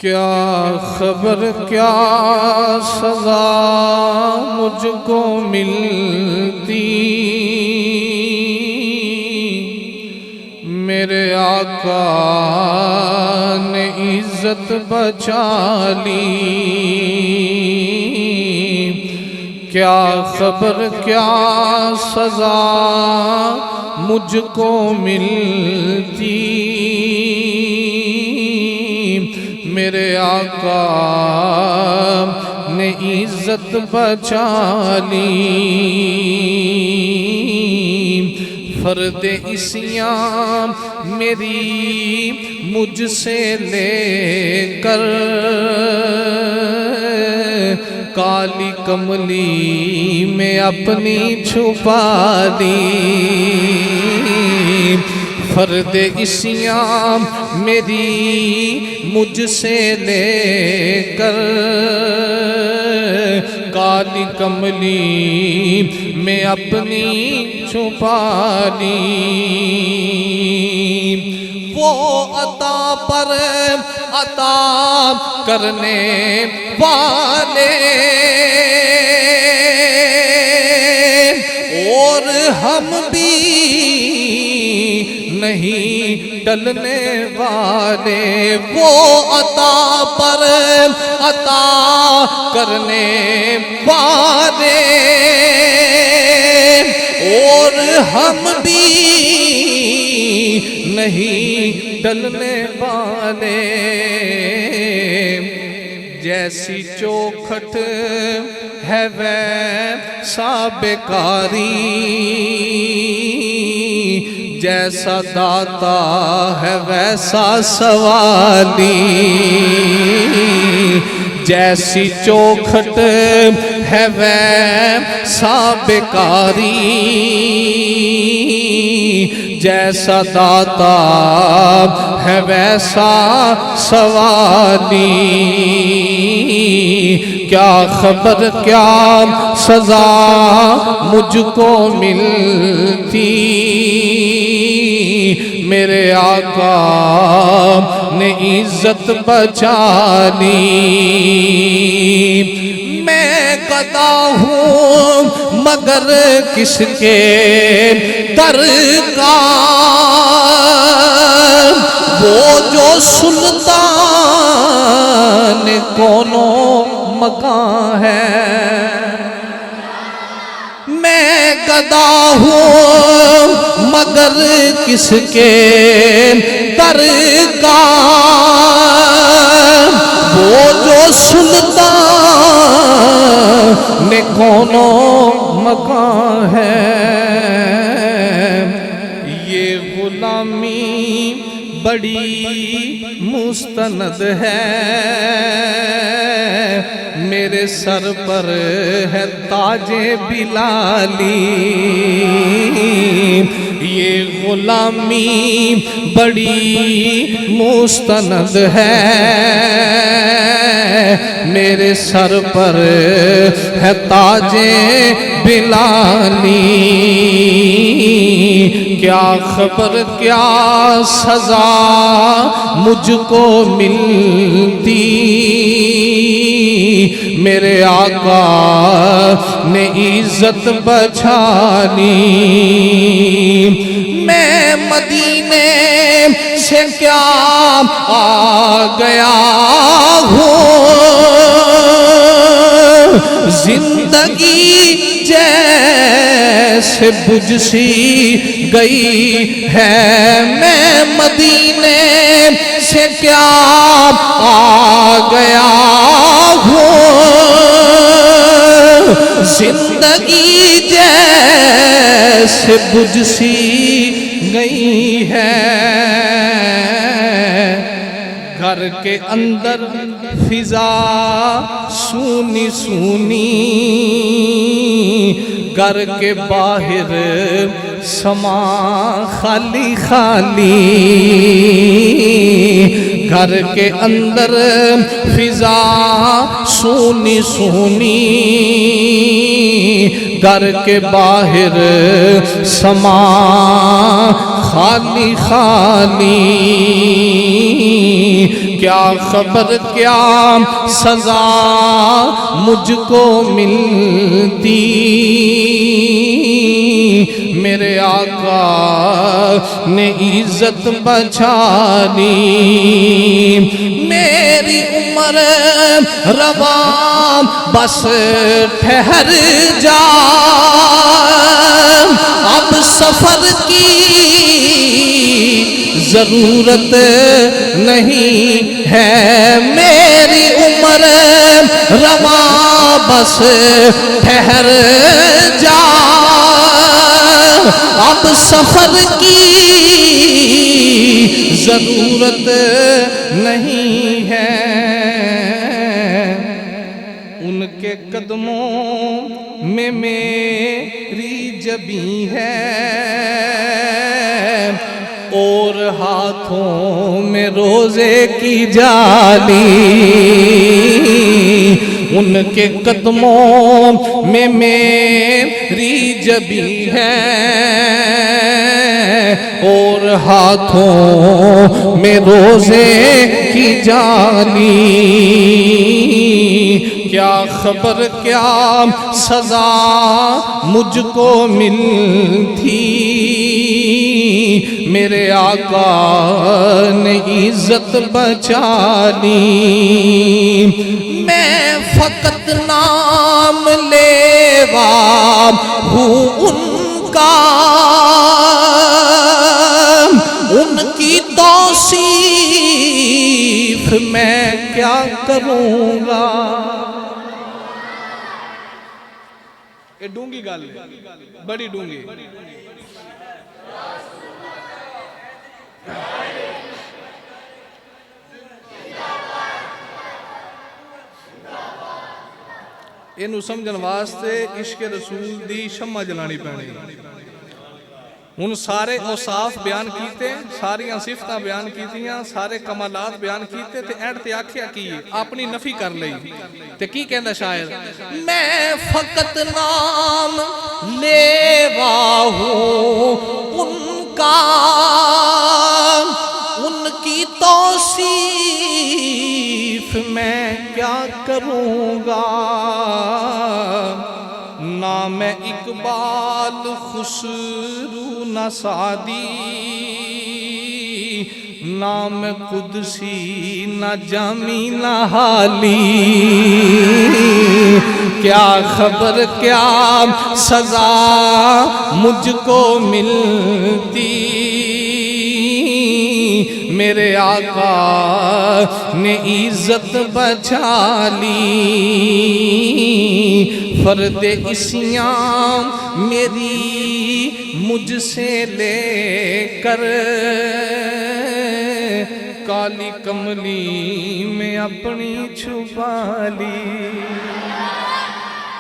کیا خبر کیا سزا مجھ کو ملتی، میرے آقا نے عزت بچا لی۔ کیا خبر کیا سزا مجھ کو ملتی، میرے آقا نے عزت بچا لی۔ فرد عصیاں میری مجھ سے لے کر کالی کملی میں اپنی چھپا دی۔ فرد عصیاں میری مجھ سے لے کر کالی کملی میں اپنی چھپا لی۔ وہ عطا پر عطا کرنے والے اور ہم بھی نہیں ڈلنے والے، وہ عطا پر عطا کرنے والے اور ہم بھی نہیں ڈلنے والے۔ جیسی چوکھٹ ہے ویسا بیکاری، جیسا داتا ہے ویسا سوالی۔ جیسی چوکھٹ ہے ویسا بیکاری، جیسا داتا ہے ویسا سوالی۔ کیا خبر کیا سزا مجھ کو ملتی، میرے آقا نے عزت بچا لی۔ میں گدا ہوں مگر کس کے در کا، وہ جو سلطان کونوں مکان ہے۔ میں گدا ہوں مگر کس کے در کا، وہ جو سلطان کونوں مکان ہے۔ یہ غلامی بڑی مستند ہے، میرے سر پر ہے تاج بلالی۔ یہ غلامی بڑی مستند ہے، میرے سر پر ہے تاج بلالی۔ کیا خبر کیا سزا مجھ کو ملتی، میرے آقا نے عزت بچا لی۔ میں مدینے سے کیا آ گیا ہوں، زندگی جیسے بجھ سی گئی ہے۔ میں مدینے سے کیا آ گیا ہوں، زندگی جیسے بجھ سی گئی ہے۔ گھر کے اندر فضا سونی سونی، گھر کے باہر سما خالی خالی۔ گھر کے اندر فضا سونی سونی، گھر کے باہر سما خالی خالی۔ کیا خبر کیا سزا مجھ کو ملتی میرے آقا نے عزت بچا لی میری عمر رواں بس ٹھہر جا اب سفر کی ضرورت نہیں ہے میری عمر رواں بس ٹھہر جا اب سفر کی ضرورت نہیں ہے ان کے قدموں میں میری جبیں ہے اور ہاتھوں میں روزے کی جالی ان کے قدموں میں میری جبیں ہے اور ہاتھوں میں روزے کی جالی کیا خبر کیا سزا مجھ کو ملتی میرے آقا نے عزت بچا لی میں فقط نام لیوا ہوں ان کا ان کی توصیف میں کیا کروں گا یہ ڈونگی گل بڑی ڈونگی اینو سمجھن واسطے عشق رسول دی شمع جلانی پہنی ان سارے اوصاف بیان کیتے ساریاں صفتاں بیان کیتیاں سارے کمالات بیان کیتے تے اینڈ تے آکھیا کی اپنی نفی کر لئی تے کی کہندا شاعر میں فقط نام لیوا ہوں ان کا ان کی توصیف میں کیا کروں گا نہ میں اقبال خسرو نہ سعدی نہ میں قدسی نہ جامی نہ حالی کیا خبر کیا سزا مجھ کو ملتی میرے آقا نے عزت بچا لی فرد عصیاں میری مجھ سے لے کر کالی کملی میں اپنی چھپا لی